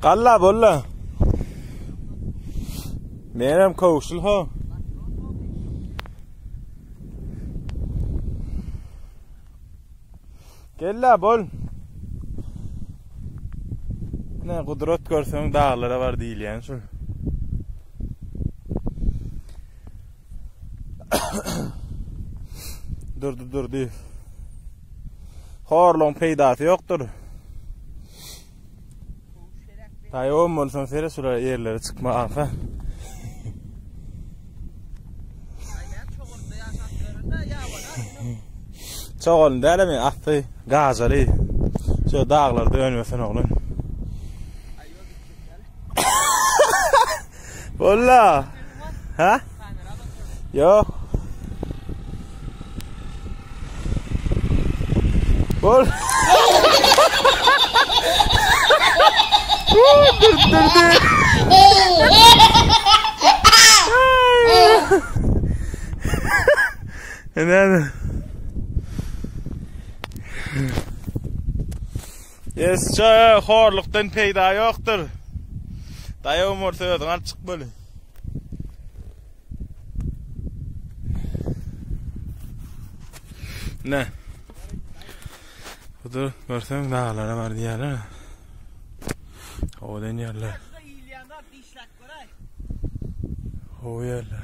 Qalla bolla. Menem kovuşul ha. Gella bol. Ne kudret görsem dağlara var değil yani şu. Dur değil. Horlong peydası yoktur. Tayyom olsan sere şuraya yerlere çıkma afa. Çoğun değil mi? Affı gazali. Şu dağlarda ölmesin oğlum. Bolla. Ha? Yok. Bol. Dur. Ne? Yes, horluktan peyda yoktur. Dayım orta yodun açık böyle. Ne? Budur, görsem dağlara var diyorlar. O deniyorlar. O yerler.